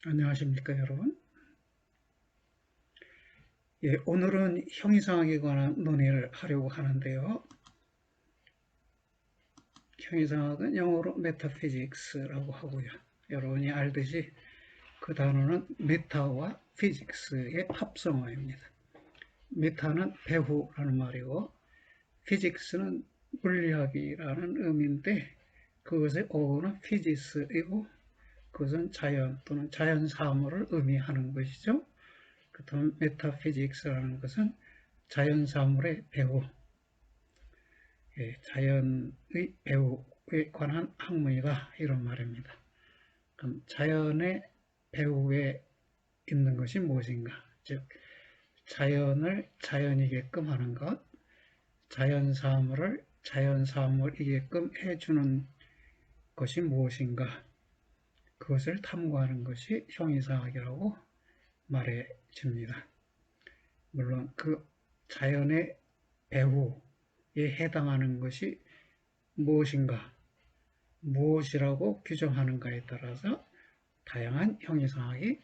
안녕하십니까, 여러분. 예, 오늘은 형이상학에 관한 논의를 하려고 하는데요. 형이상학은 영어로 메타피직스라고 하고요. 여러분이 알듯이 그 단어는 메타와 피직스의 합성어입니다. 메타는 배후라는 말이고 피직스는 물리학이라는 의미인데 그것의 어원은 피지스이고 그것은 자연 또는 자연 사물을 의미하는 것이죠. 그렇다면 메타피직스라는 것은 자연 사물의 배후, 자연의 배후에 관한 학문이다 이런 말입니다. 그럼 자연의 배후에 있는 것이 무엇인가? 즉 자연을 자연이게끔 하는 것, 자연 사물을 자연 사물이게끔 해주는 것이 무엇인가? 그것을 탐구하는 것이 형이상학이라고 말해집니다. 물론 그 자연의 배후에 해당하는 것이 무엇인가, 무엇이라고 규정하는가에 따라서 다양한 형이상학이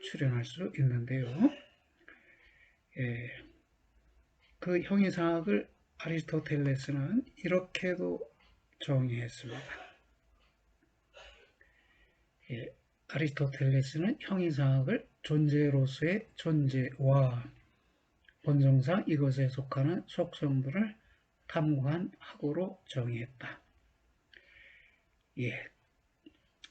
출현할 수 있는데요. 그 형이상학을 아리스토텔레스는 이렇게도 정의했습니다. 아리스토텔레스는 형이상학을 존재로서의 존재와 본성상 이것에 속하는 속성들을 탐구한 학으로 정의했다.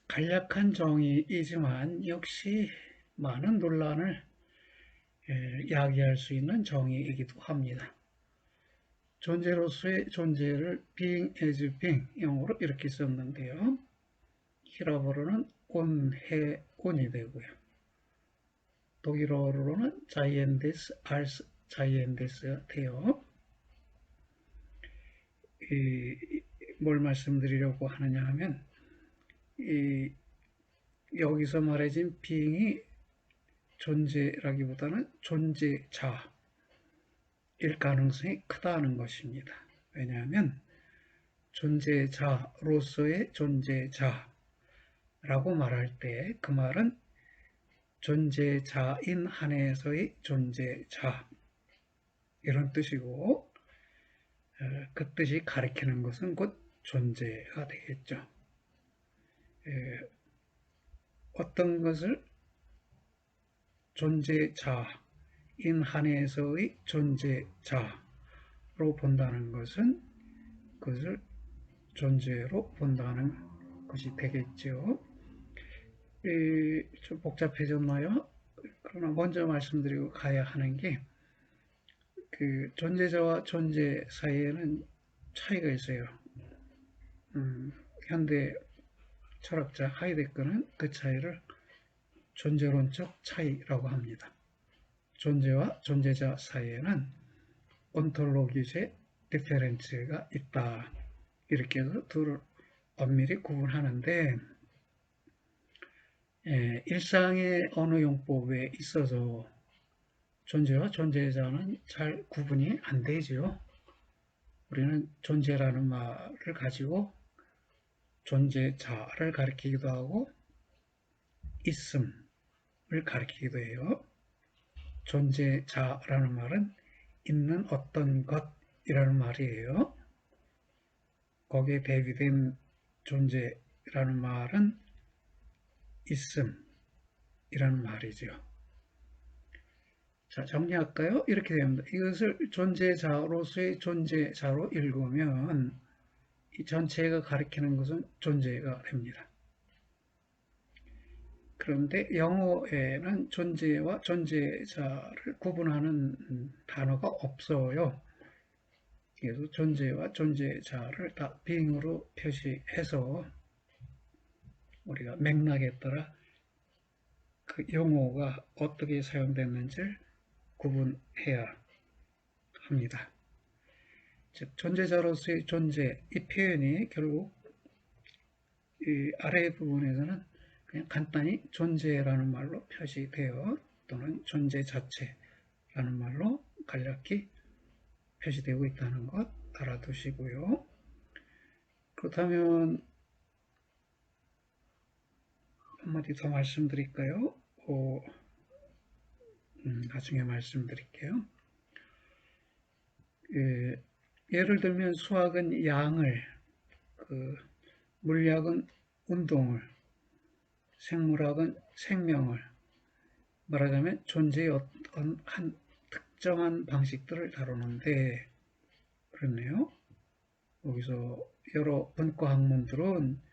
간략한 정의이지만 역시 많은 논란을 야기할 수 있는 정의이기도 합니다. 존재로서의 존재를 being as being 영어로 이렇게 썼는데요. 히라보로는 온해 온이 되고요. 독일어로는 자이엔데스 알스 자이엔데스가 돼요. 뭘 말씀드리려고 하느냐 하면 여기서 말해진 being이 존재라기보다는 존재자일 가능성이 크다는 것입니다. 왜냐하면 존재자로서의 존재자라고 말할 때 그 말은 존재자인 한에서의 존재자 이런 뜻이고 그 뜻이 가리키는 것은 곧 존재가 되겠죠. 어떤 것을 존재자인 한에서의 존재자로 본다는 것은 그것을 존재로 본다는 것이 되겠죠. 좀 복잡해졌나요? 그러나 먼저 말씀드리고 가야 하는 게 그 존재자와 존재 사이에는 차이가 있어요. 현대 철학자 하이데거는 그 차이를 존재론적 차이라고 합니다. 존재와 존재자 사이에는 온톨로기제 디페런스가 있다. 이렇게 해서 둘을 엄밀히 구분하는데 일상의 언어 용법에 있어서 존재와 존재자는 잘 구분이 안 되죠. 우리는 존재라는 말을 가지고 존재자를 가리키기도 하고 있음을 가리키기도 해요. 존재자라는 말은 있는 어떤 것이라는 말이에요. 거기에 대비된 존재라는 말은 있음이라는 말이죠. 자, 정리할까요? 이렇게 됩니다. 이것을 존재자로서의 존재자로 읽으면 이 전체가 가리키는 것은 존재가 됩니다. 그런데 영어에는 존재와 존재자를 구분하는 단어가 없어요. 그래서 존재와 존재자를 다 being으로 표시해서 우리가 맥락에 따라 그 용어가 어떻게 사용됐는지를 구분해야 합니다. 즉 존재자로서의 존재 이 표현이 결국 이 아래 부분에서는 그냥 간단히 존재라는 말로 표시되어 또는 존재 자체라는 말로 간략히 표시되고 있다는 것 알아두시고요. 그렇다면 한마디 더 말씀드릴까요? 나중에 말씀드릴게요. 예를 들면 수학은 양을, 물리학은 운동을, 생물학은 생명을, 말하자면 존재의 어떤 한 특정한 방식들을 다루는데, 그렇네요. 여기서 여러 분과 학문들은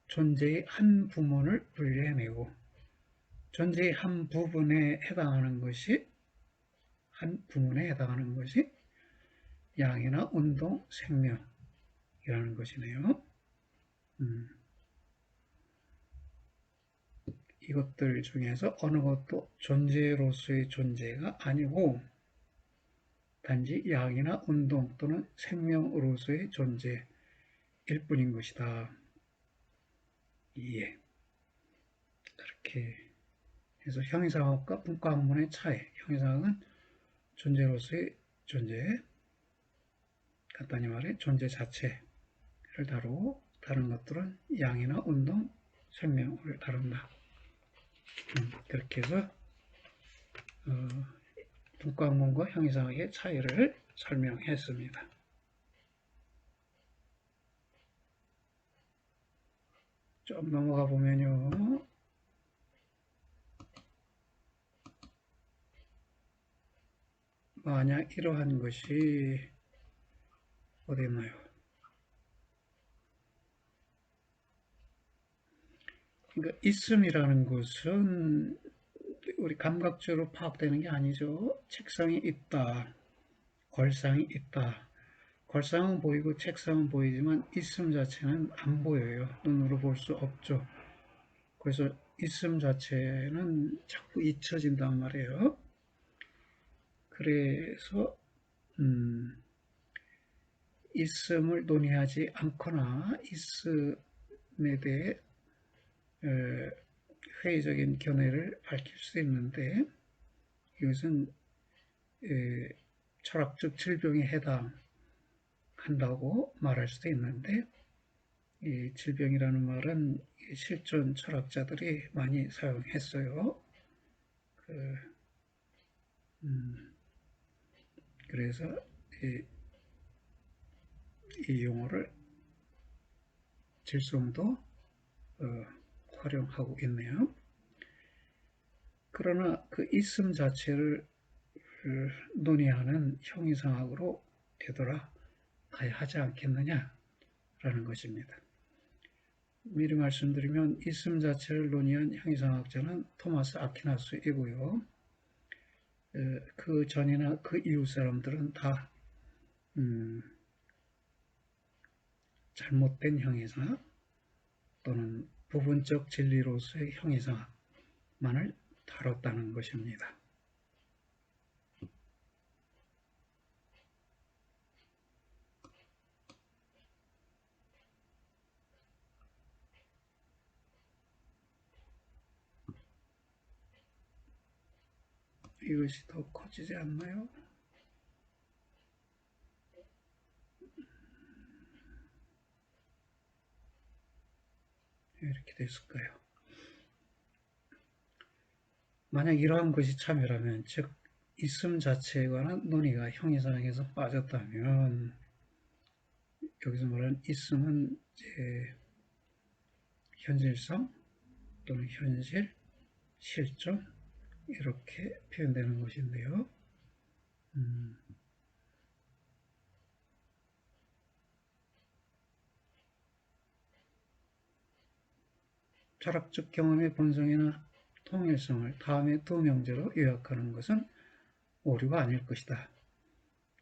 존재의 한 부문을 분리해내고 존재의 한 부분에 해당하는 것이 한 부문에 해당하는 것이 양이나 운동, 생명이라는 것이네요. 이것들 중에서 어느 것도 존재로서의 존재가 아니고 단지 양이나 운동 또는 생명으로서의 존재일 뿐인 것이다. 예. 그렇게 해서 형이상학과 분과학문의 차이. 형이상학은 존재로서의 존재, 간단히 말해 존재 자체를 다루고 다른 것들은 양이나 운동, 생명을 다룬다. 그렇게 해서 분과학문과 형이상학의 차이를 설명했습니다. 좀 넘어가 보면요. 만약 이러한 것이 어디 있나요? 그러니까 있음이라는 것은 우리 감각적으로 파악되는 게 아니죠. 책상이 있다. 걸상이 있다. 걸상은 보이고 책상은 보이지만 있음 자체는 안 보여요. 눈으로 볼 수 없죠. 그래서 있음 자체는 자꾸 잊혀진단 말이에요. 그래서 있음을 논의하지 않거나 있음에 대해 회의적인 견해를 밝힐 수 있는데 이것은 철학적 질병에 해당한다고 말할 수도 있는데 이 질병이라는 말은 실존 철학자들이 많이 사용했어요. 그래서 이 용어를 질성도 활용하고 있네요. 그러나 그 있음 자체를 논의하는 형이상학으로 되돌아가야 하지 않겠느냐라는 것입니다. 미리 말씀드리면 있음 자체를 논의한 형이상학자는 토마스 아퀴나스이고요. 그 전이나 그 이후 사람들은 다 잘못된 형이상학 또는 부분적 진리로서의 형이상학만을 다뤘다는 것입니다. 이것이 더 커지지 않나요? 왜 이렇게 됐을까요? 만약 이러한 것이 참여라면, 즉 있음 자체에 관한 논의가 형이상학에서 빠졌다면 여기서 말하는 있음은 현실성 또는 현실, 실존 이렇게 표현되는 것인데요. 철학적 경험의 본성이나 통일성을 다음의 두 명제로 요약하는 것은 오류가 아닐 것이다.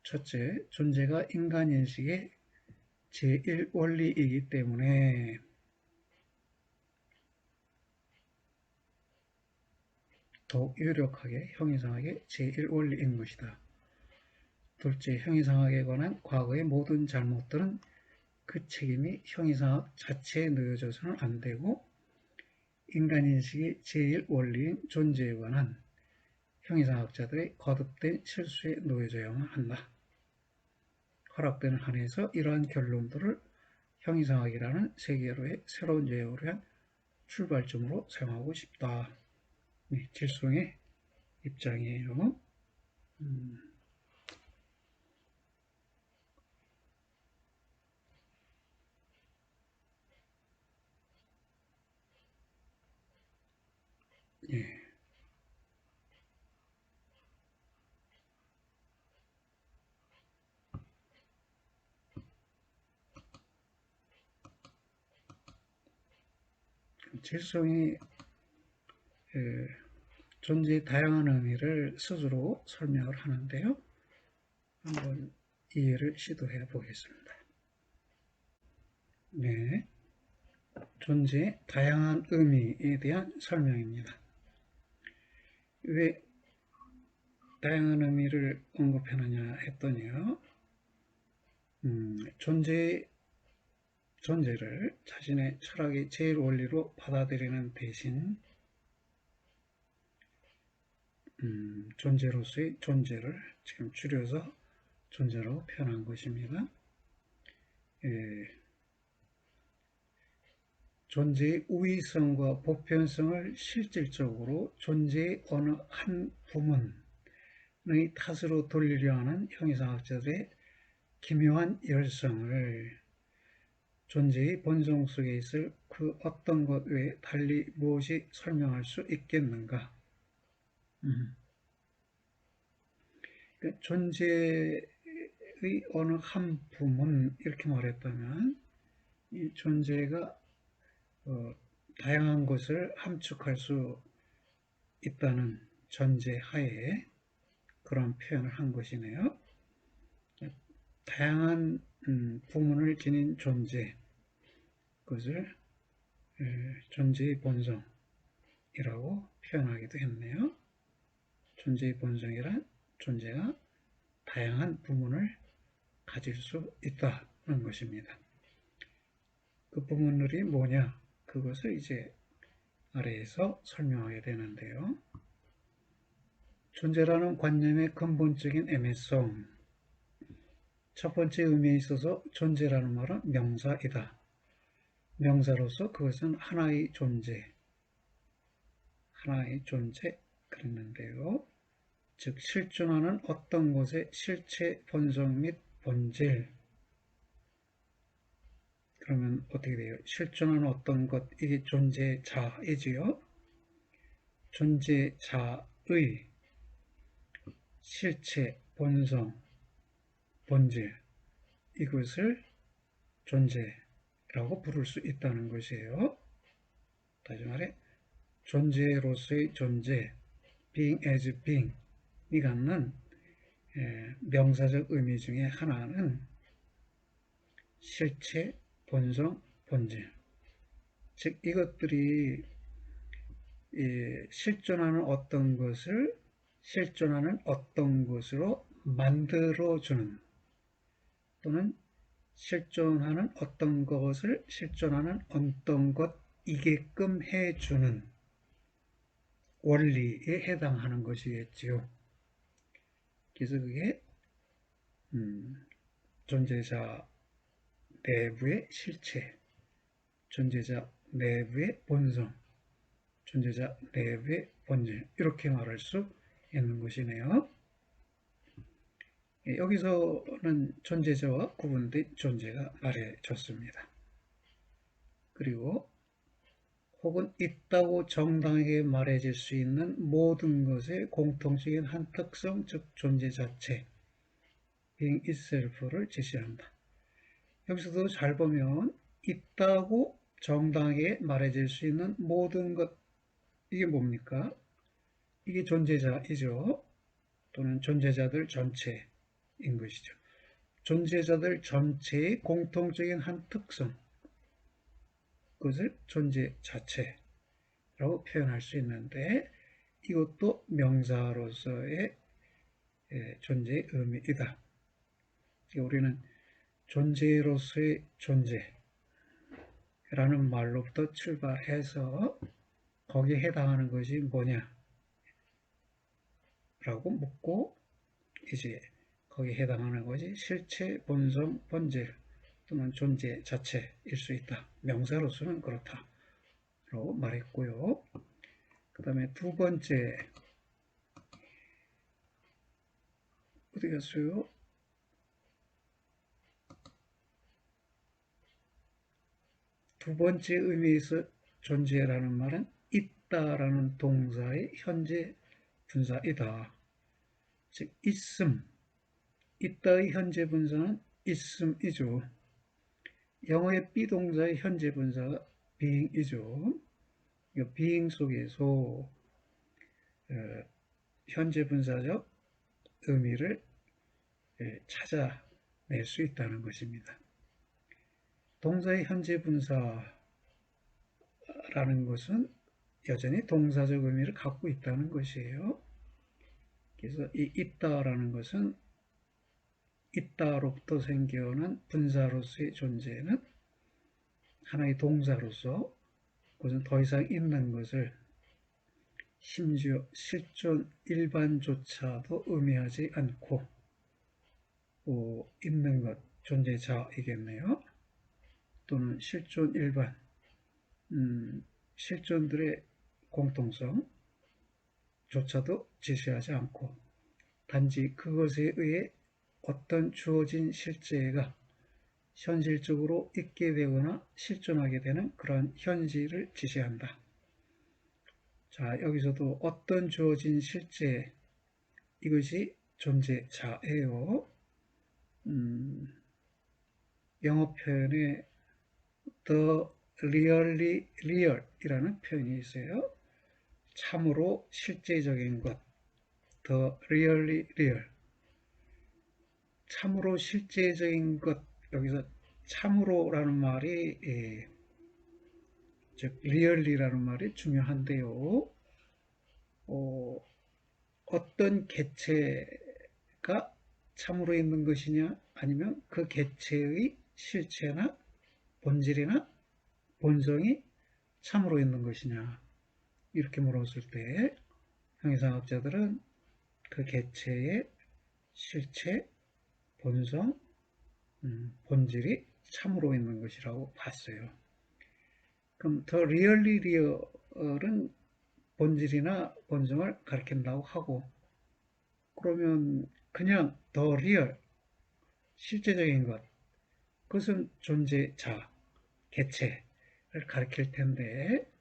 첫째, 존재가 인간인식의 제1원리이기 때문에 더욱 유력하게 형이상학의 제1원리인 것이다. 둘째, 형이상학에 관한 과거의 모든 잘못들은 그 책임이 형이상학 자체에 놓여져서는 안 되고 인간인식의 제1원리인 존재에 관한 형이상학자들의 거듭된 실수에 놓여져야만 한다. 허락되는 한에서 이러한 결론들을 형이상학이라는 세계로의 새로운 예우를 위한 출발점으로 사용하고 싶다. 네, 질성의 입장이에요. 예. 질성이 존재의 다양한 의미를 스스로 설명을 하는데요. 한번 이해를 시도해 보겠습니다. 네, 존재의 다양한 의미에 대한 설명입니다. 왜 다양한 의미를 언급하느냐 했더니요. 존재를 자신의 철학의 제일 원리로 받아들이는 대신 존재로서의 존재를 지금 줄여서 존재로 표현한 것입니다. 존재의 우위성과 보편성을 실질적으로 존재의 어느 한 부문의 탓으로 돌리려 하는 형이상학자들의 기묘한 열성을 존재의 본성 속에 있을 그 어떤 것 외에 달리 무엇이 설명할 수 있겠는가? 존재의 어느 한 부문 이렇게 말했다면 이 존재가 다양한 것을 함축할 수 있다는 전제하에 그런 표현을 한 것이네요. 다양한 부문을 지닌 존재, 그것을 존재의 본성이라고 표현하기도 했네요. 존재의 본성이란 존재가 다양한 부문을 가질 수 있다는 것입니다. 그 부문들이 뭐냐? 그것을 이제 아래에서 설명하게 되는데요. 존재라는 관념의 근본적인 애매성. 첫 번째 의미에 있어서 존재라는 말은 명사이다. 명사로서 그것은 하나의 존재 그랬는데요. 즉 실존하는 어떤 것의 실체, 본성 및 본질. 그러면 어떻게 돼요? 실존하는 어떤 것, 이게 존재자이지요. 존재자의 실체, 본성, 본질, 이것을 존재라고 부를 수 있다는 것이에요. 다시 말해 존재로서의 존재, being as being 이 갖는 명사적 의미 중에 하나는 실체, 본성, 본질. 즉 이것들이 실존하는 어떤 것을 실존하는 어떤 것으로 만들어주는 또는 실존하는 어떤 것을 실존하는 어떤 것이게끔 해주는 원리에 해당하는 것이겠지요. 그래서 그게 존재자 내부의 실체, 존재자 내부의 본성, 존재자 내부의 본질, 이렇게 말할 수 있는 것이네요. 여기서는 존재자와 구분된 존재가 말해졌습니다. 그리고 혹은 있다고 정당하게 말해질 수 있는 모든 것의 공통적인 한 특성, 즉 존재 자체, being itself를 제시한다. 여기서도 잘 보면 있다고 정당하게 말해질 수 있는 모든 것, 이게 뭡니까? 이게 존재자이죠. 또는 존재자들 전체인 것이죠. 존재자들 전체의 공통적인 한 특성, 그것을 존재 자체라고 표현할 수 있는데 이것도 명사로서의 존재의 의미이다. 우리는 존재로서의 존재라는 말로부터 출발해서 거기에 해당하는 것이 뭐냐 라고 묻고 이제 거기에 해당하는 것이 실체, 본성, 본질 또는 존재 자체일 수 있다. 명사로서는 그렇다. 말했고요. 그 다음에 두 번째, 어디 갔어요? 두 번째 의미에서 존재라는 말은 있다라는 동사의 현재 분사이다. 즉, 있음, 있다의 현재 분사는 있음이죠. 영어의 비동사의 현재 분사가 being이죠. 이 being 속에서 현재 분사적 의미를 찾아낼 수 있다는 것입니다. 동사의 현재 분사라는 것은 여전히 동사적 의미를 갖고 있다는 것이에요. 그래서 이 있다라는 것은 있다로부터 생겨난 분사로서의 존재는 하나의 동사로서 그것은 더 이상 있는 것을 심지어 실존 일반조차도 의미하지 않고 있는 것, 존재자이겠네요. 또는 실존 일반, 실존들의 공통성조차도 제시하지 않고 단지 그것에 의해 어떤 주어진 실제가 현실적으로 있게 되거나 실존하게 되는 그러한 현실을 지시한다. 자, 여기서도 어떤 주어진 실제, 이것이 존재자예요. 영어 표현에 the really real 이라는 표현이 있어요. 참으로 실제적인 것, the really real. 참으로 실제적인 것, 여기서 참으로라는 말이 즉 really라는 말이 중요한데요. 어떤 개체가 참으로 있는 것이냐, 아니면 그 개체의 실체나 본질이나 본성이 참으로 있는 것이냐, 이렇게 물었을 때 형이상학자들은 그 개체의 실체, 본성, 본질이 참으로 있는 것이라고 봤어요. 그럼 더 리얼리 리얼은 본질이나 본성을 가리킨다고 하고, 그러면 그냥 더 리얼, 실제적인 것, 그것은 존재자, 개체를 가리킬 텐데,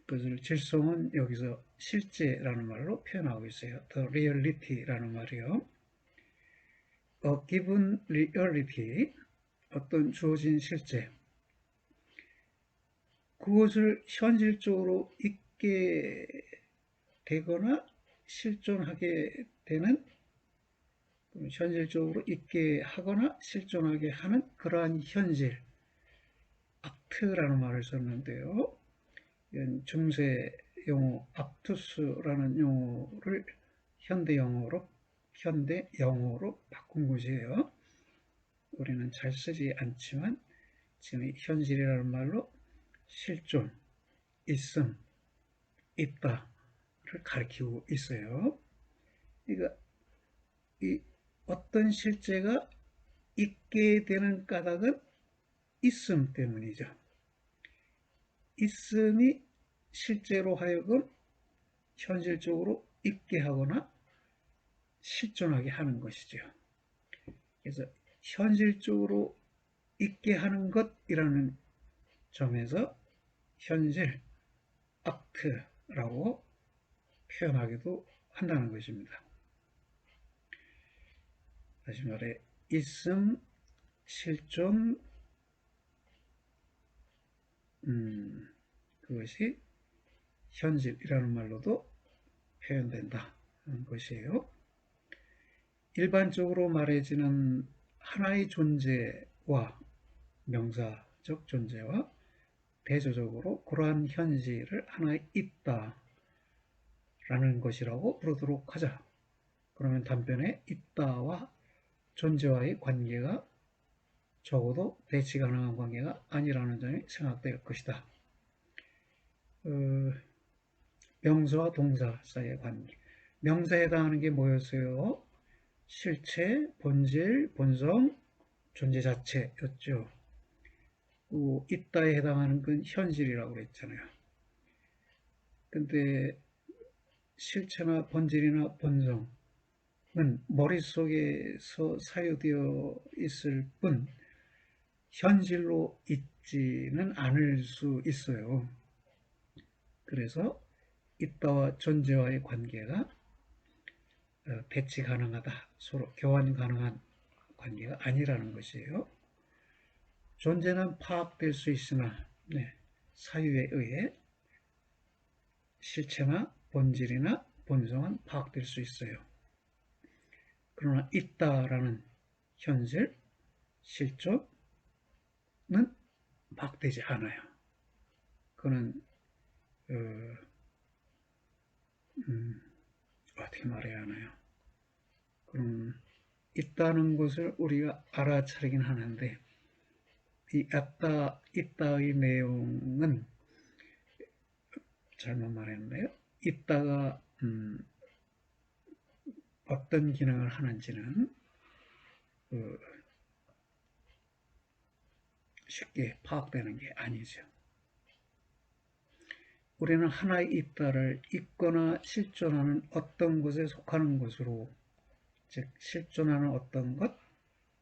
그것을 질성은 여기서 실제라는 말로 표현하고 있어요. The reality라는 말이요. A given reality, 어떤 주어진 실제, 그것을 현실적으로 있게 되거나 실존하게 되는, 현실적으로 있게 하거나 실존하게 하는 그러한 현실, 악트라는 말을 썼는데요. 중세 용어 악투스라는 용어를 현대 영어로 바꾼 것이에요. 우리는 잘 쓰지 않지만 지금 현실이라는 말로 실존, 있음, 있다를 가리키고 있어요. 그러니까 이 어떤 실제가 있게 되는 까닭은 있음 때문이죠. 있음이 실제로 하여금 현실적으로 있게 하거나 실존하게 하는 것이죠. 그래서 현실적으로 있게 하는 것이라는 점에서 현실, 악트라고 표현하기도 한다는 것입니다. 다시 말해 있음, 실존, 그것이 현실이라는 말로도 표현된다는 것이에요. 일반적으로 말해지는 하나의 존재와 명사적 존재와 대조적으로 그러한 현실을 하나에 있다라는 것이라고 부르도록 하자. 그러면 단편에 있다와 존재와의 관계가 적어도 대치 가능한 관계가 아니라는 점이 생각될 것이다. 명사와 동사 사이의 관계. 명사에 해당하는 게 뭐였어요? 실체, 본질, 본성, 존재 자체였죠. 있다에 해당하는 건 현실이라고 그랬잖아요. 근데 실체나 본질이나 본성은 머릿속에서 사유되어 있을 뿐 현실로 있지는 않을 수 있어요. 그래서 있다와 존재와의 관계가 배치 가능하다, 서로 교환 가능한 관계가 아니라는 것이에요. 존재는 파악될 수 있으나 사유에 의해 실체나 본질이나 본성은 파악될 수 있어요. 그러나 있다라는 현실, 실존은 파악되지 않아요. 그는 어떻게 말해야 하나요? 그럼 있다는 것을 우리가 알아차리긴 하는데 이 있다의 내용은 잘못 말했는데요. 있다가 어떤 기능을 하는지는 쉽게 파악되는 게 아니죠. 우리는 하나의 있다를 있거나 실존하는 어떤 것에 속하는 것으로, 즉 실존하는 어떤 것,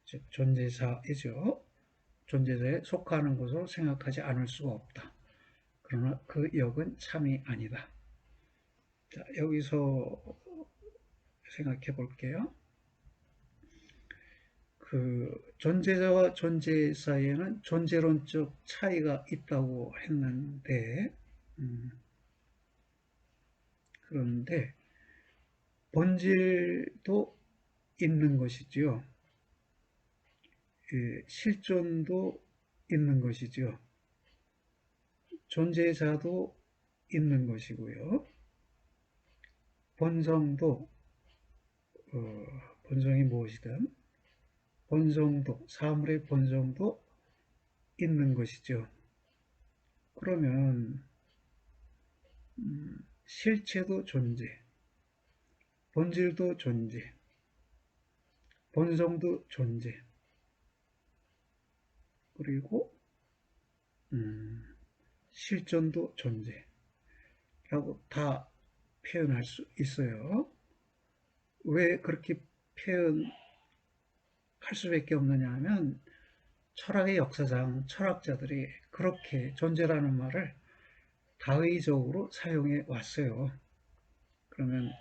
즉 존재자이죠. 존재자에 속하는 것으로 생각하지 않을 수가 없다. 그러나 그 역은 참이 아니다. 자, 여기서 생각해 볼게요. 그 존재자와 존재 사이에는 존재론적 차이가 있다고 했는데 그런데 본질도 있는 것이지요. 실존도 있는 것이죠. 존재자도 있는 것이고요. 본성도 본성이 무엇이든 본성도, 사물의 본성도 있는 것이죠. 그러면 실체도 존재, 본질도 존재, 본성도 존재, 그리고 실존도 존재라고 다 표현할 수 있어요. 왜 그렇게 표현할 수밖에 없느냐 하면 철학의 역사상 철학자들이 그렇게 존재라는 말을 다의적으로 사용해 왔어요. 그러면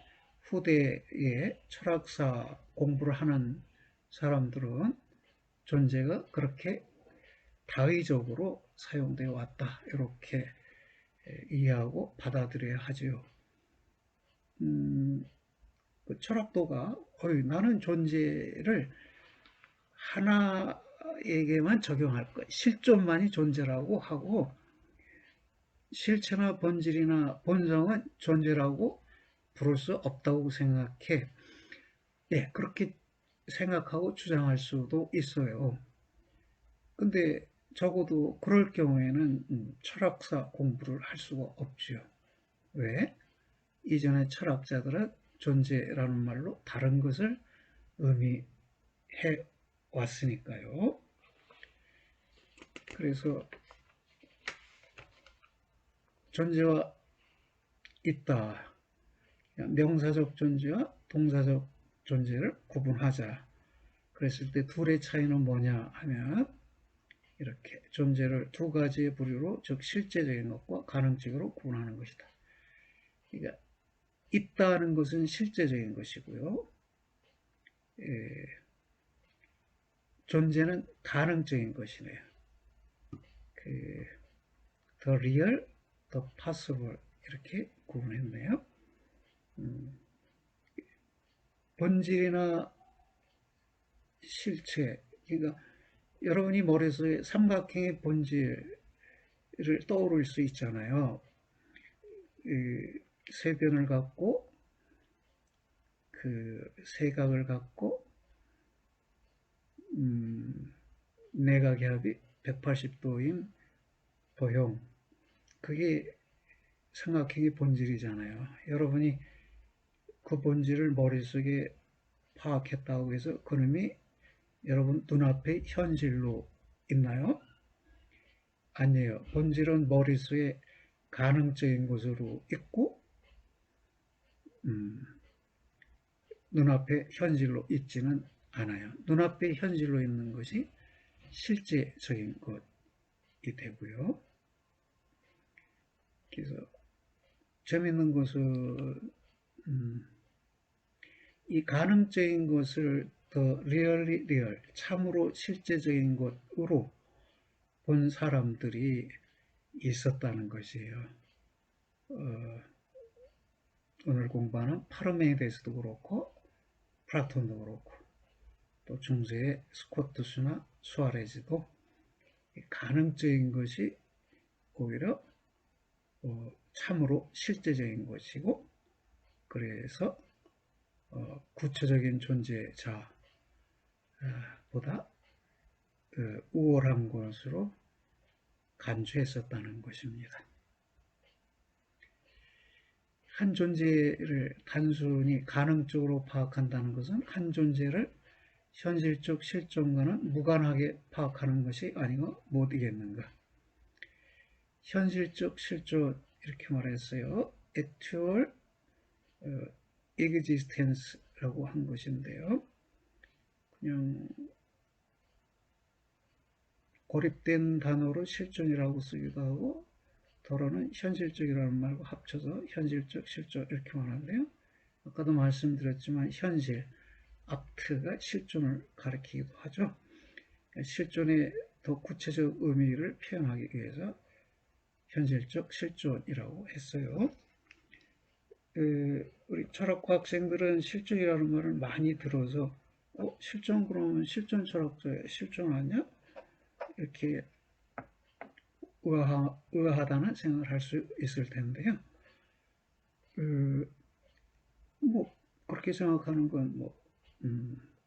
후대에 철학사 공부를 하는 사람들은 존재가 그렇게 다의적으로 사용되어 왔다, 이렇게 이해하고 받아들여야 하지요. 철학도가 나는 존재를 하나에게만 적용할 거야, 실존만이 존재라고 하고 실체나 본질이나 본성은 존재라고 부를 수 없다고 생각해. 그렇게 생각하고 주장할 수도 있어요. 근데 적어도 그럴 경우에는 철학사 공부를 할 수가 없죠. 왜? 이전의 철학자들은 존재라는 말로 다른 것을 의미해 왔으니까요. 그래서 존재와 있다, 명사적 존재와 동사적 존재를 구분하자. 그랬을 때 둘의 차이는 뭐냐 하면 이렇게 존재를 두 가지의 부류로, 즉 실제적인 것과 가능적으로 구분하는 것이다. 그러니까 있다는 것은 실제적인 것이고요. 존재는 가능적인 것이네요. the real, the possible 이렇게 구분했네요. 본질이나 실체, 그러니까 여러분이 머릿속에 삼각형의 본질을 떠오를 수 있잖아요. 세변을 갖고 그 세각을 갖고 내각의 180도인 도형, 그게 삼각형의 본질이잖아요. 여러분이 그 본질을 머릿속에 파악했다고 해서 그놈이 여러분 눈앞에 현실로 있나요? 아니에요. 본질은 머릿속에 가능적인 것으로 있고 눈앞에 현실로 있지는 않아요. 눈앞에 현실로 있는 것이 실제적인 것이 되고요. 그래서 재밌는 것은 이 가능적인 것을 더 리얼, 참으로 실제적인 것으로 본 사람들이 있었다는 것이에요. 오늘 공부하는 파르메이데스도 그렇고 플라톤도 그렇고 또 중세의 스코트스나 수아레즈도 가능적인 것이 오히려 참으로 실제적인 것이고 그래서 구체적인 존재자보다 우월한 것으로 간주했었다는 것입니다. 한 존재를 단순히 가능적으로 파악한다는 것은 한 존재를 현실적 실존과는 무관하게 파악하는 것이 아니고 못이겠는가. 현실적 실존 이렇게 말했어요. actual existence라고 한 것인데요. 그냥 고립된 단어로 실존이라고 쓰기도 하고 더러는 현실적이라는 말과 합쳐서 현실적 실존 이렇게 말하는데요. 아까도 말씀드렸지만 현실, 아트가 실존을 가리키기도 하죠. 실존의 더 구체적 의미를 표현하기 위해서 현실적 실존이라고 했어요. 우리 철학과 학생들은 실존이라는 말을 많이 들어서 실존 그러면 실존 철학자의 실존 아니야? 이렇게 의아하다는 생각을 할 수 있을 텐데요. 뭐 그렇게 생각하는 건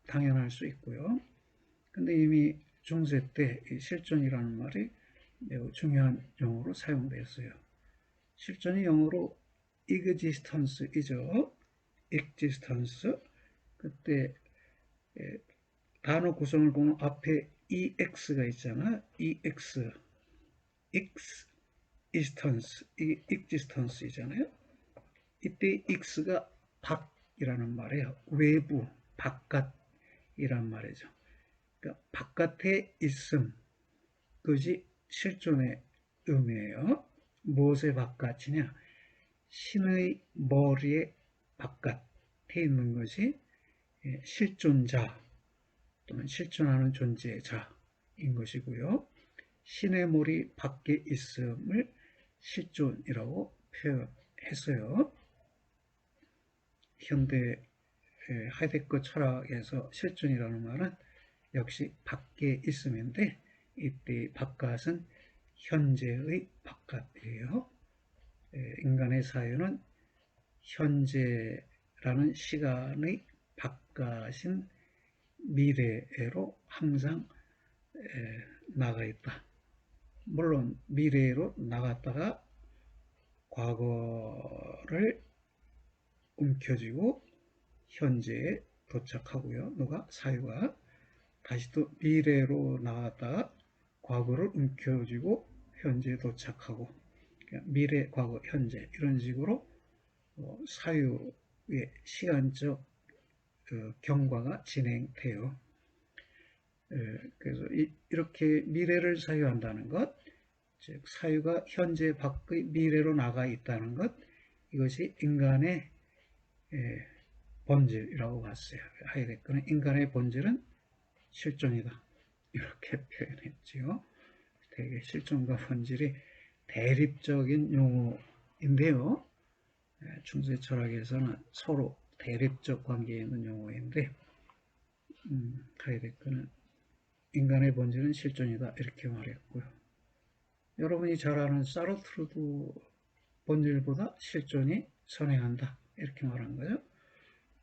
당연할 수 있고요. 근데 이미 중세 때 이 실존이라는 말이 매우 중요한 용어로 사용되었어요. 실존이 영어로 existence이죠. existence. 그때 단어 구성을 보면 앞에 ex가 있잖아. ex, existence, existence이잖아요. 이때 x가 밖이라는 말이에요. 외부, 바깥이란 말이죠. 그러니까 바깥에 있음, 그것이 실존의 의미예요. 무엇의 바깥이냐? 신의 머리의 바깥에 있는 것이 실존자 또는 실존하는 존재자인 것이고요. 신의 머리 밖에 있음을 실존이라고 표현했어요. 현대 하이데거 철학에서 실존이라는 말은 역시 밖에 있음인데 이때 바깥은 현재의 바깥이에요. 인간의 사유는 현재라는 시간의 바깥인 미래로 항상 나가 있다. 물론 미래로 나갔다가 과거를 움켜쥐고 현재에 도착하고요. 누가? 사유가. 다시 또 미래로 나갔다가 과거를 움켜쥐고 현재에 도착하고 그러니까 미래, 과거, 현재 이런 식으로 사유의 시간적 경과가 진행돼요. 그래서 이렇게 미래를 사유한다는 것, 즉 사유가 현재 밖의 미래로 나가 있다는 것, 이것이 인간의 본질이라고 봤어요. 하이데거는 인간의 본질은 실존이다. 이렇게 표현했지요. 되게 실존과 본질이 대립적인 용어인데요. 중세 철학에서는 서로 대립적 관계에 있는 용어인데 하이데거는 인간의 본질은 실존이다 이렇게 말했고요. 여러분이 잘 아는 사르트르도 본질보다 실존이 선행한다 이렇게 말한 거죠.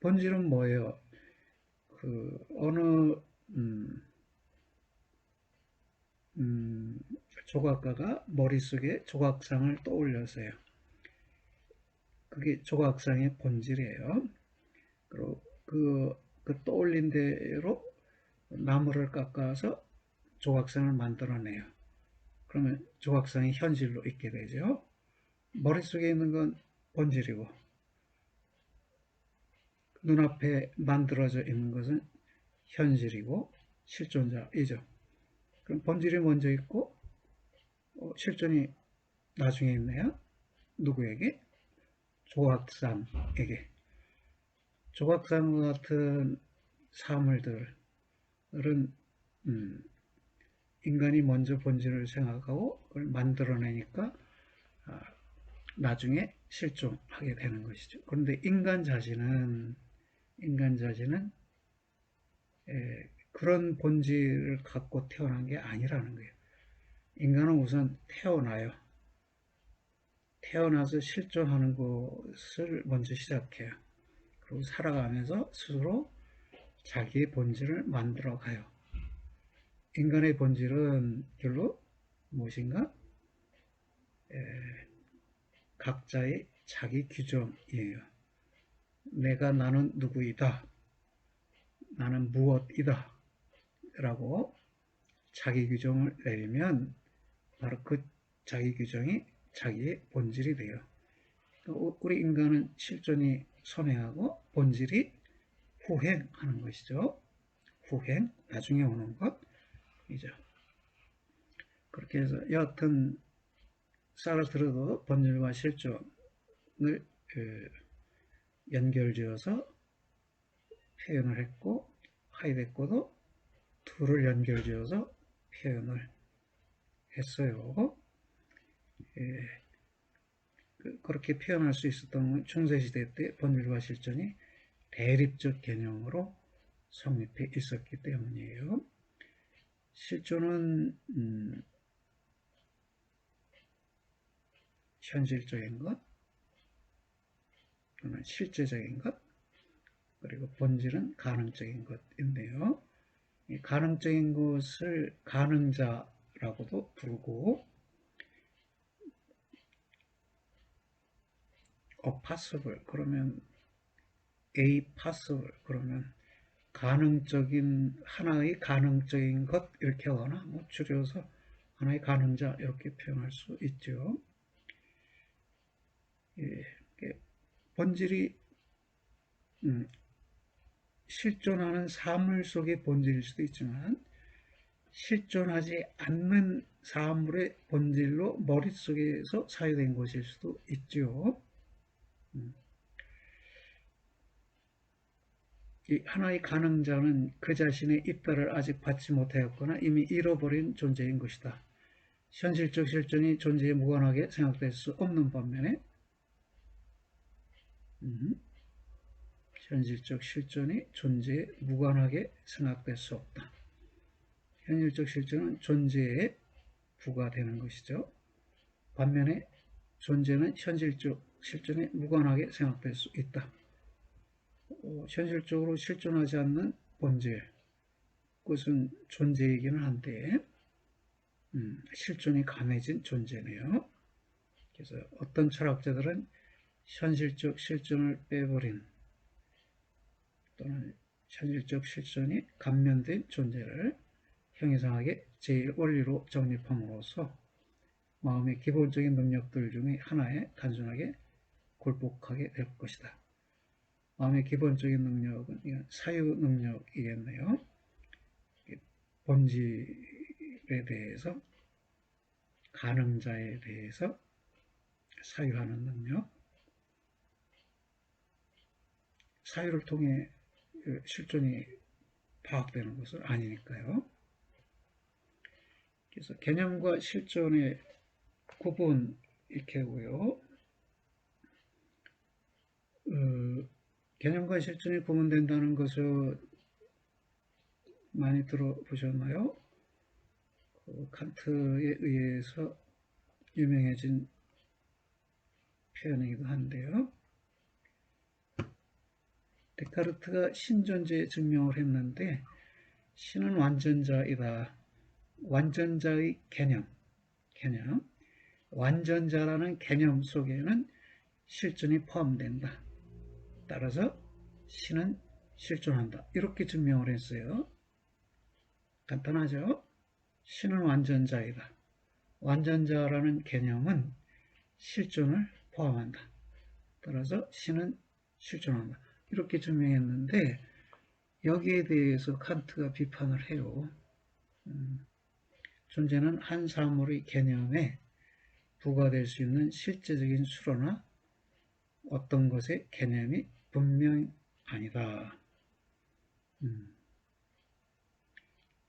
본질은 뭐예요? 어느 조각가가 머릿속에 조각상을 떠올렸어요. 그게 조각상의 본질이에요. 그리고 그 떠올린 대로 나무를 깎아서 조각상을 만들어내요. 그러면 조각상이 현실로 있게 되죠. 머릿속에 있는 건 본질이고 눈앞에 만들어져 있는 것은 현실이고 실존자이죠. 그럼 본질이 먼저 있고 실존이 나중에 있네요. 누구에게? 조각상에게. 조각상과 같은 사물들은 인간이 먼저 본질을 생각하고 그걸 만들어내니까 나중에 실존하게 되는 것이죠. 그런데 인간 자신은 그런 본질을 갖고 태어난 게 아니라는 거예요. 인간은 우선 태어나요. 태어나서 실존하는 것을 먼저 시작해요. 그리고 살아가면서 스스로 자기의 본질을 만들어 가요. 인간의 본질은 결로 무엇인가? 각자의 자기 규정이에요. 나는 누구이다. 나는 무엇이다. 라고 자기 규정을 내리면 바로 그 자기 규정이 자기의 본질이 돼요. 우리 인간은 실존이 선행하고 본질이 후행하는 것이죠. 후행, 나중에 오는 것이죠. 그렇게 해서 여하튼 사르트르도 본질과 실존을 연결지어서 표현을 했고 하이데거도 둘을 연결지어서 표현을 했어요. 그렇게 표현할 수 있었던 건 중세시대 때 본질과 실존이 대립적 개념으로 성립해 있었기 때문이에요. 실존은 현실적인 것 또는 실제적인 것 그리고 본질은 가능적인 것인데요. 이 가능적인 것을 가능자라고도 부르고 possible 그러면 a possible 그러면 가능적인 하나의 가능적인 것 이렇게 하거나 뭐 줄여서 하나의 가능자 이렇게 표현할 수 있죠. 예, 본질이 실존하는 사물 속의 본질일 수도 있지만 실존하지 않는 사물의 본질로 머릿속에서 사유된 것일 수도 있죠. 이 하나의 가능자는 그 자신의 이빨을 아직 받지 못하였거나 이미 잃어버린 존재인 것이다. 현실적 실존이 존재에 무관하게 생각될 수 없는 반면에 현실적 실존이 존재에 무관하게 생각될 수 없다. 현실적 실존은 존재에 부과되는 것이죠. 반면에 존재는 현실적 실존에 무관하게 생각될 수 있다. 현실적으로 실존하지 않는 본질, 그것은 존재이기는 한데 실존이 강해진 존재네요. 그래서 어떤 철학자들은 현실적 실존을 빼버린 또는 현실적 실존이 감면된 존재를 형이상하게 제1원리로 정립함으로써 마음의 기본적인 능력들 중에 하나에 단순하게 굴복하게 될 것이다. 마음의 기본적인 능력은 사유 능력이겠네요. 본질에 대해서 가능자에 대해서 사유하는 능력 사유를 통해 실존이 파악되는 것은 아니니까요. 그래서 개념과 실존의 구분 이렇게 하고요. 개념과 실존이 구분된다는 것을 많이 들어보셨나요? 칸트에 의해서 유명해진 표현이기도 한데요. 데카르트가 신존재 증명을 했는데 신은 완전자이다. 완전자의 개념. 완전자라는 개념 속에는 실존이 포함된다. 따라서 신은 실존한다. 이렇게 증명을 했어요. 간단하죠? 신은 완전자이다. 완전자라는 개념은 실존을 포함한다. 따라서 신은 실존한다. 이렇게 증명했는데 여기에 대해서 칸트가 비판을 해요. 존재는 한 사물의 개념에 부과될 수 있는 실제적인 수로나 어떤 것의 개념이 분명히 아니다.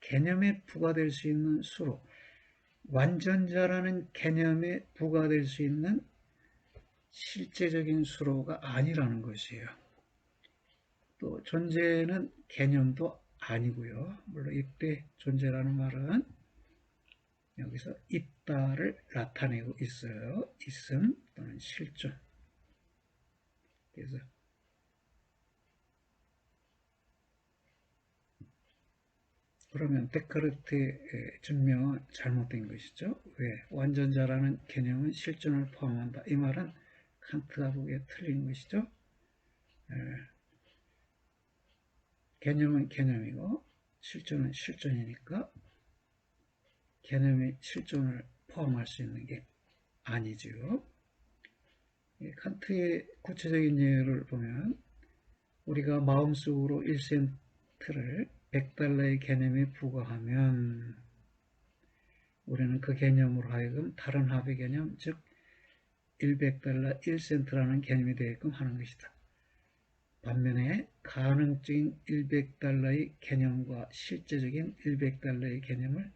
개념에 부과될 수 있는 수로, 완전자라는 개념에 부과될 수 있는 실제적인 수로가 아니라는 것이에요. 또 존재는 개념도 아니고요. 물론 이때 존재라는 말은 여기서 있다를 나타내고 있어요. 있음 또는 실존. 그래서 그러면 데카르트의 증명은 잘못된 것이죠. 왜? 완전자라는 개념은 실존을 포함한다. 이 말은 칸트가 보기에 틀린 것이죠. 개념은 개념이고 실존은 실존이니까 개념이 실존을 포함할 수 있는 게 아니죠. 칸트의 구체적인 예를 보면 우리가 마음속으로 1센트를 100달러의 개념에 부과하면 우리는 그 개념으로 하여금 다른 합의 개념, 즉 100달러 1센트라는 개념이 되게끔 하는 것이다. 반면에 가능적인 100달러의 개념과 실제적인 100달러의 개념을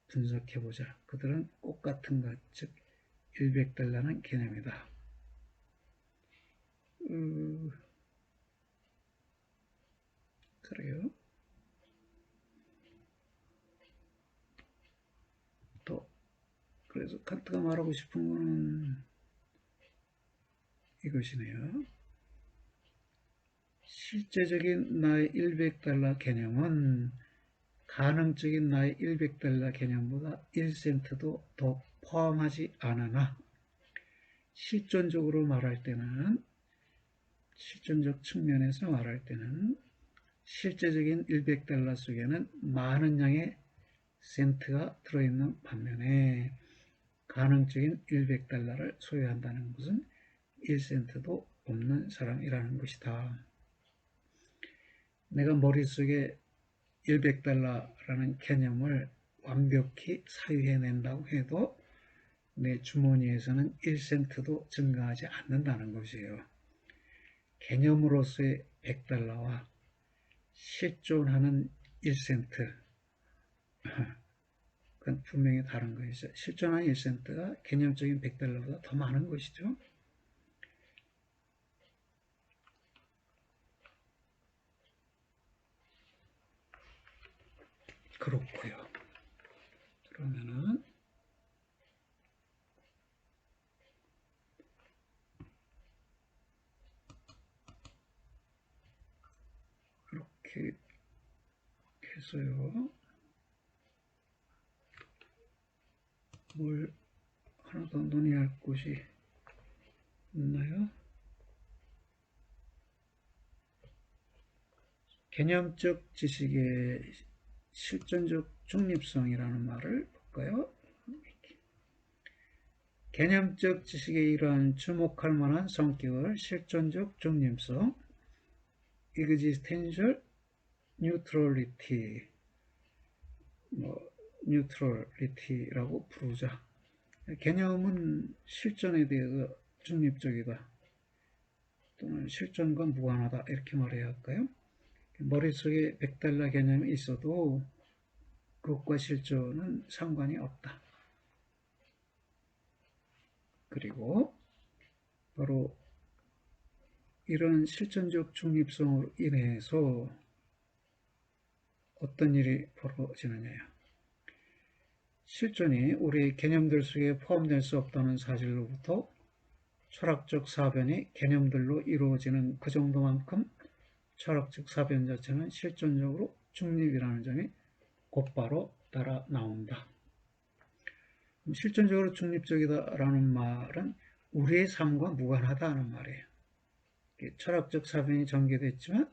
분석해보자. 그들은 똑같은 것, 즉 100달러는 개념이다. 그래요. 또 그래서 칸트가 말하고 싶은 거는 이것이네요. 실제적인 나의 100달러 개념은 가능적인 나의 100달러 개념보다 1센트도 더 포함하지 않으나 실존적으로 말할 때는 실존적 측면에서 말할 때는 실제적인 100달러 속에는 많은 양의 센트가 들어있는 반면에 가능적인 100달러를 소유한다는 것은 1센트도 없는 사람이라는 것이다. 내가 머릿속에 100달러라는 개념을 완벽히 사유해낸다고 해도 내 주머니에서는 1센트도 증가하지 않는다는 것이에요. 개념으로서의 100달러와 실존하는 1센트, 그건 분명히 다른 것이죠. 실존하는 1센트가 개념적인 100달러보다 더 많은 것이죠. 그렇고요. 그러면은 이렇게 해서요. 뭘 하나 더 논의할 곳이 있나요? 개념적 지식의 실존적 중립성이라는 말을 볼까요? 개념적 지식의 이러한 주목할 만한 성격을 실존적 중립성, existential neutrality, neutrality라고 부르자. 개념은 실존에 대해서 중립적이다. 또는 실존과 무관하다. 이렇게 말해야 할까요? 머릿속에 100달러 개념이 있어도 그것과 실존은 상관이 없다. 그리고 바로 이런 실존적 중립성으로 인해서 어떤 일이 벌어지느냐요. 실존이 우리 개념들 속에 포함될 수 없다는 사실로부터 철학적 사변이 개념들로 이루어지는 그 정도만큼 철학적 사변 자체는 실존적으로 중립이라는 점이 곧바로 따라 나온다. 실존적으로 중립적이다라는 말은 우리의 삶과 무관하다는 말이에요. 철학적 사변이 전개됐지만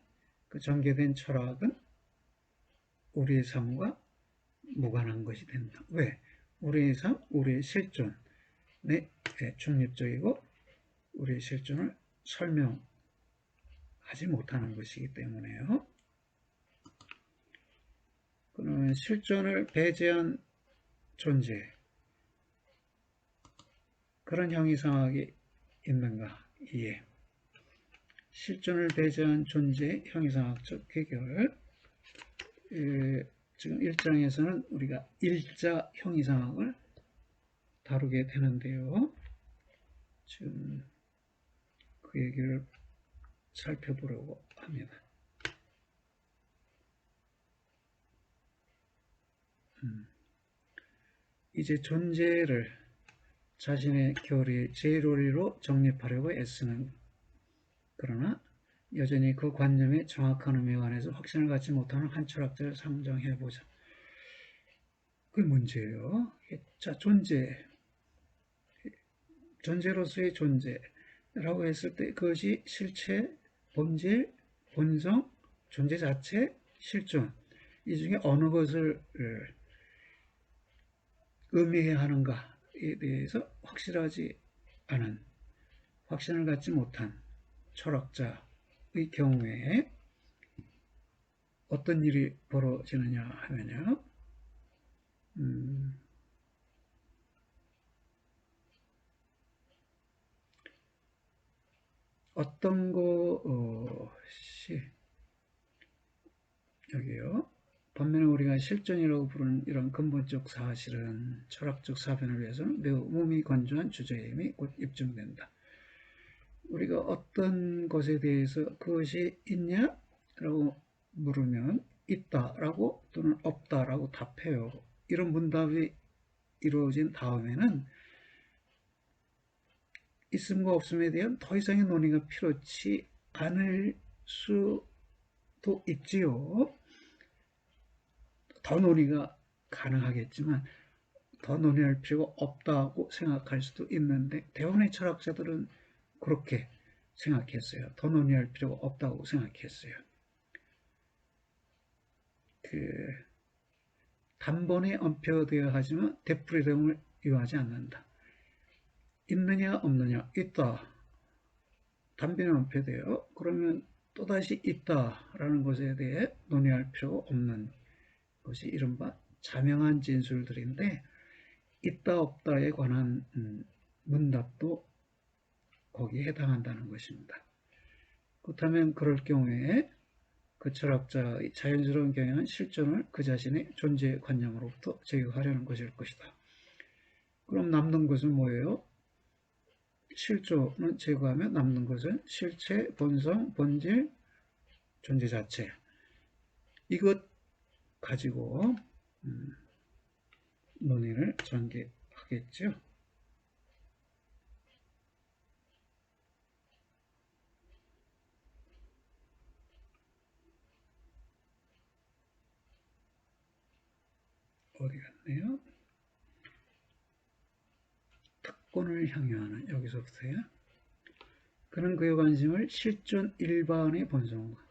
그 전개된 철학은 우리의 삶과 무관한 것이 된다. 왜? 우리의 삶, 우리의 실존, 중립적이고 우리의 실존을 설명하지 못하는 것이기 때문에요. 그러면 실존을 배제한 존재, 그런 형이상학이 있는가? 예. 실존을 배제한 존재의 형이상학적 해결. 지금 1장에서는 우리가 일자 형이상학을 다루게 되는데요. 지금 그 얘기를 살펴보려고 합니다. 이제 존재를 자신의 교리, 제1원리로 정립하려고 애쓰는, 그러나 여전히 그 관념의 정확한 의미에 관해서 확신을 갖지 못하는 한 철학자를 상정해보자. 그게 문제예요. 자, 존재로서의 존재라고 했을 때 그것이 실체, 본질, 본성, 존재 자체, 실존, 이 중에 어느 것을 의미해야 하는가에 대해서 확실하지 않은, 확신을 갖지 못한 철학자의 경우에 어떤 일이 벌어지느냐 하면요. 어떤 것이 여기요. 반면에 우리가 실존이라고 부르는 이런 근본적 사실은 철학적 사변을 위해서는 매우 몸이 건조한 주제임이 곧 입증된다. 우리가 어떤 것에 대해서 그것이 있냐? 라고 물으면 있다라고 또는 없다라고 답해요. 이런 문답이 이루어진 다음에는 있음과 없음에 대한 더 이상의 논의가 필요치 않을 수도 있지요. 더 논의가 가능하겠지만 더 논의할 필요가 없다고 생각할 수도 있는데 대부분의 철학자들은 그렇게 생각했어요. 더 논의할 필요가 없다고 생각했어요. 단번에 언표되어야 하지만 되풀이됨을 요하지 않는다. 있느냐 없느냐, 있다. 단번에 언표돼요. 그러면 또다시 있다라는 것에 대해 논의할 필요가 없는 것이 이른바 자명한 진술들인데 있다 없다에 관한 문답도 거기에 해당한다는 것입니다. 그렇다면 그럴 경우에 그 철학자의 자연스러운 경향은 실존을 그 자신의 존재 관념으로부터 제거하려는 것일 것이다. 그럼 남는 것은 뭐예요? 실존은 제거하면 남는 것은 실체, 본성, 본질, 존재 자체. 이것 가지고 논의를 전개하겠죠. 어디 갔네요? 특권을 향유하는, 여기서부터요. 그는 그의 관심을 실존 일반의 본성과,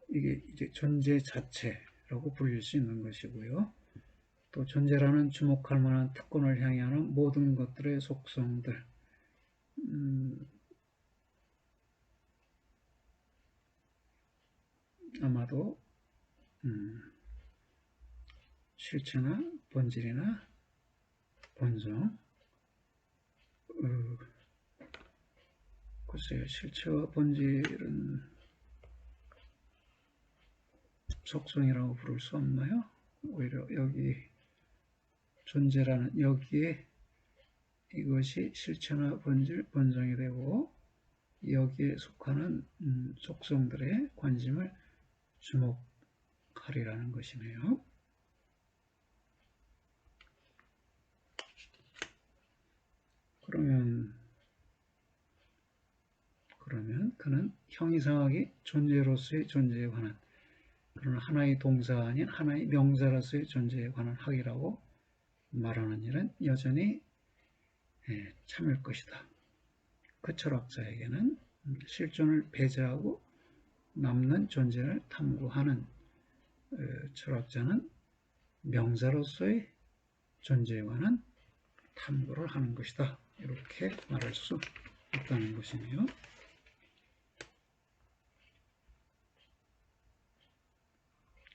이게 이제 존재 자체라고 불릴 수 있는 것이고요. 또 존재라는 주목할 만한 특권을 향유하는 모든 것들의 속성들, 아마도 실체나 본질이나 본성, 글쎄요, 실체와 본질은 속성이라고 부를 수 없나요? 오히려 여기 존재라는 여기에 이것이 실체나 본질, 본성이 되고 여기에 속하는 속성들의 관심을 주목하리라는 것이네요. 그러면 그는 형이상학이 존재로서의 존재에 관한, 그런 하나의 동사가 아닌 하나의 명사로서의 존재에 관한 학이라고 말하는 일은 여전히 참을 것이다. 그 철학자에게는 실존을 배제하고 남는 존재를 탐구하는 철학자는 명사로서의 존재에 관한 탐구를 하는 것이다. 이렇게 말할 수 있다는 것이네요.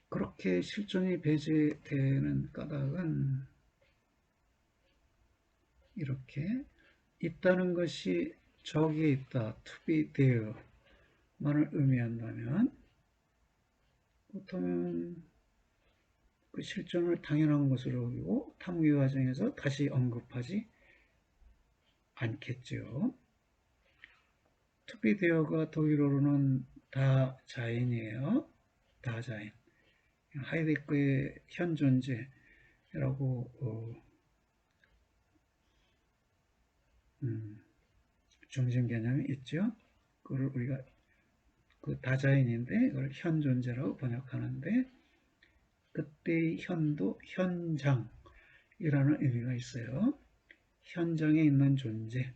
그렇게 실존이 배제되는 까닭은 이렇게 있다는 것이 저기에 있다, to be there 만을 의미한다면 그렇다면 그 실존을 당연한 것으로 여기고 탐구 과정에서 다시 언급하지 않겠죠. to be there가 독일어로는 다자인이에요. 다자인. 하이데거의 현존재라고 중심 개념이 있죠. 그걸 우리가 그 다자인인데 이걸 현존재라고 번역하는데 그때의 현도 현장이라는 의미가 있어요. 현장에 있는 존재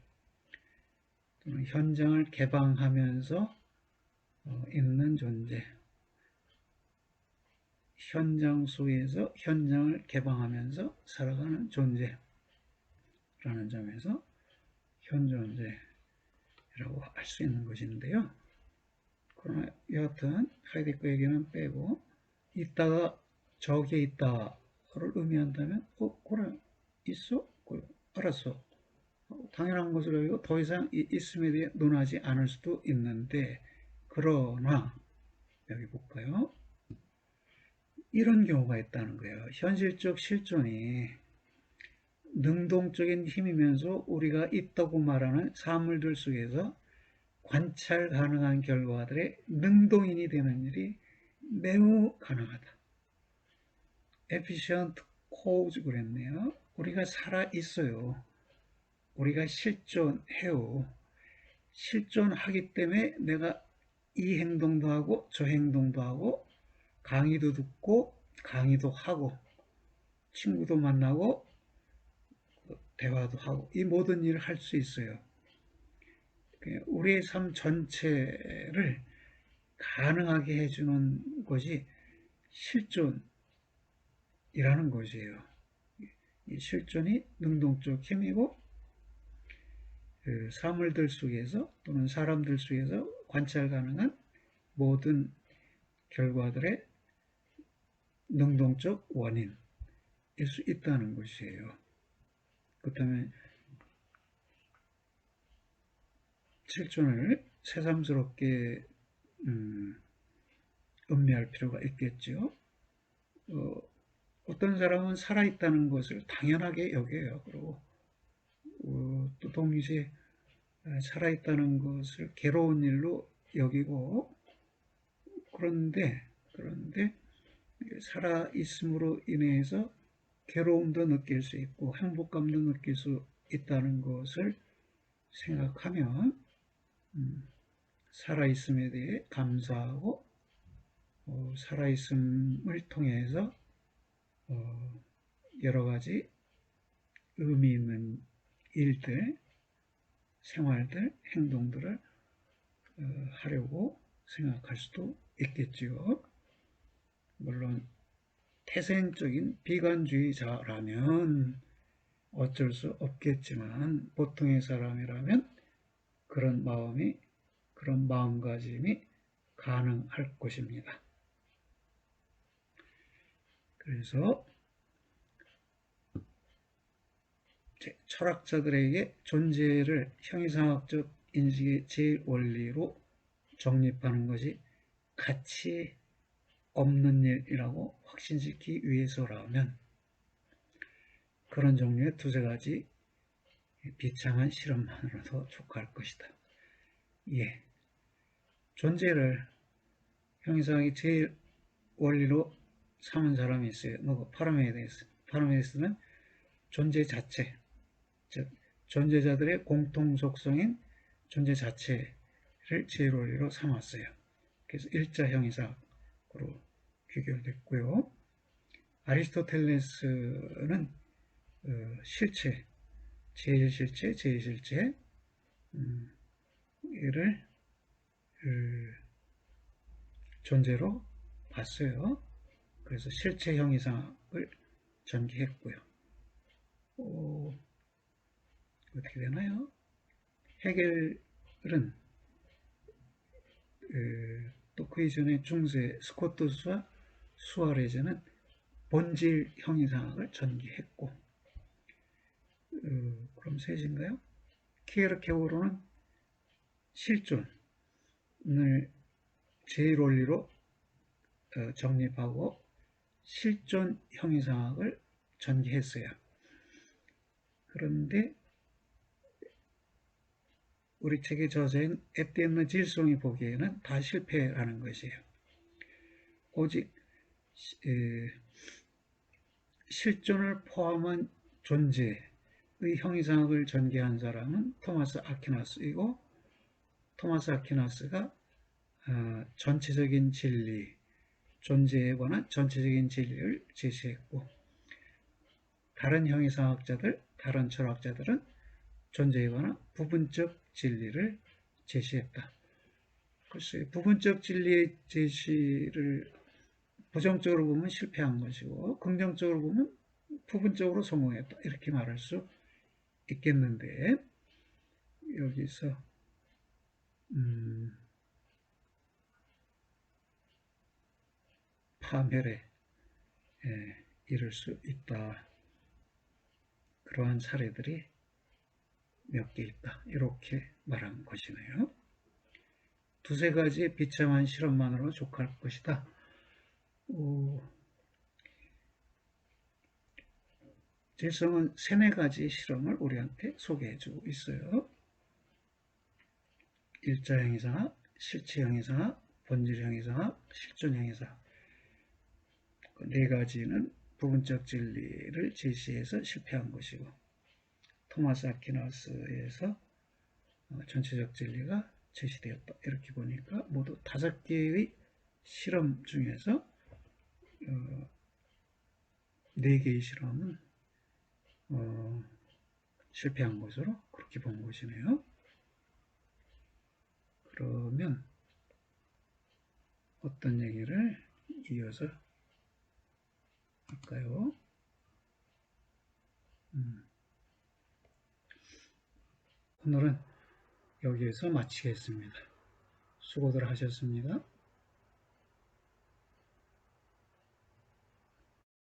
또는 현장을 개방하면서 있는 존재, 현장 속에서 현장을 개방하면서 살아가는 존재라는 점에서 현존재라고 할 수 있는 것인데요. 그러나 여하튼 하이데거 얘기는 빼고 있다가 저기에 있다를 의미한다면 그래 있어? 그래, 알았어. 당연한 것으로 여기고 더 이상 있음에 대해 논하지 않을 수도 있는데 그러나 여기 볼까요? 이런 경우가 있다는 거예요. 현실적 실존이 능동적인 힘이면서 우리가 있다고 말하는 사물들 속에서 관찰 가능한 결과들의 능동인이 되는 일이 매우 가능하다. efficient cause 그랬네요. 우리가 살아 있어요. 우리가 실존해요. 실존하기 때문에 내가 이 행동도 하고 저 행동도 하고 강의도 듣고 강의도 하고 친구도 만나고 대화도 하고 이 모든 일을 할 수 있어요. 우리의 삶 전체를 가능하게 해주는 것이 실존이라는 것이에요. 이 실존이 능동적 힘이고 그 사물들 속에서 또는 사람들 속에서 관찰 가능한 모든 결과들의 능동적 원인일 수 있다는 것이에요. 그렇다면 실존을 새삼스럽게 음미할 필요가 있겠죠. 어떤 사람은 살아있다는 것을 당연하게 여겨요. 그리고 또 동시에 살아있다는 것을 괴로운 일로 여기고 그런데 살아있음으로 인해서 괴로움도 느낄 수 있고 행복감도 느낄 수 있다는 것을 생각하면 살아있음에 대해 감사하고 살아있음을 통해서 여러 가지 의미 있는 일들, 생활들, 행동들을 하려고 생각할 수도 있겠지요. 물론 태생적인 비관주의자라면 어쩔 수 없겠지만 보통의 사람이라면 그런 마음가짐이 가능할 것입니다. 그래서 철학자들에게 존재를 형이상학적 인식의 제1원리로 정립하는 것이 가치 없는 일이라고 확신짓기 위해서라면 그런 종류의 두세 가지 비참한 실험만으로도 족할 것이다. 예, 존재를 형이상학의 제1원리로 삼은 사람이 있어요. 누구? 파라메이데스. 파라메이데스는 존재 자체, 즉 존재자들의 공통 속성인 존재 자체를 제1원리로 삼았어요. 그래서 일자 형이상으로 귀결됐고요. 아리스토텔레스는 실체, 제1실체, 제2실체 를 존재로 봤어요. 그래서 실체형 이상을 전개했고요. 어떻게 되나요? 헤겔은 또 그 이전에 중세 스코트스와 수아레즈는 본질 형이상학을 전개했고, 그럼 셋인가요? 키에르케고르는 실존을 제1원리로 정립하고 실존 형이상학을 전개했어요. 그런데 우리 책의 저자인 에티enne 질송이 보기에는 다 실패라는 것이에요. 오직 실존을 포함한 존재의 형이상학을 전개한 사람은 토마스 아퀴나스이고, 토마스 아퀴나스가 전체적인 진리, 존재에 관한 전체적인 진리를 제시했고, 다른 형이상학자들, 다른 철학자들은 존재에 관한 부분적 진리를 제시했다. 글쎄, 부분적 진리의 제시를 부정적으로 보면 실패한 것이고, 긍정적으로 보면 부분적으로 성공했다. 이렇게 말할 수 있겠는데, 여기서 파멸에 이를 수 있다. 그러한 사례들이 몇 개 있다. 이렇게 말한 것이네요. 두세 가지의 비참한 실험만으로 족할 것이다. 질성은 세네 가지 실험을 우리한테 소개해주고 있어요. 일자형이상학, 실체형이상학, 본질형이상학, 실존형이상학. 그 네 가지는 부분적 진리를 제시해서 실패한 것이고, 토마스 아퀴나스에서 전체적 진리가 제시되었다. 이렇게 보니까 모두 5개의 실험 중에서 4개의 실험은 실패한 것으로 그렇게 본 것이네요. 그러면 어떤 얘기를 이어서 할까요? 오늘은 여기에서 마치겠습니다. 수고들 하셨습니다.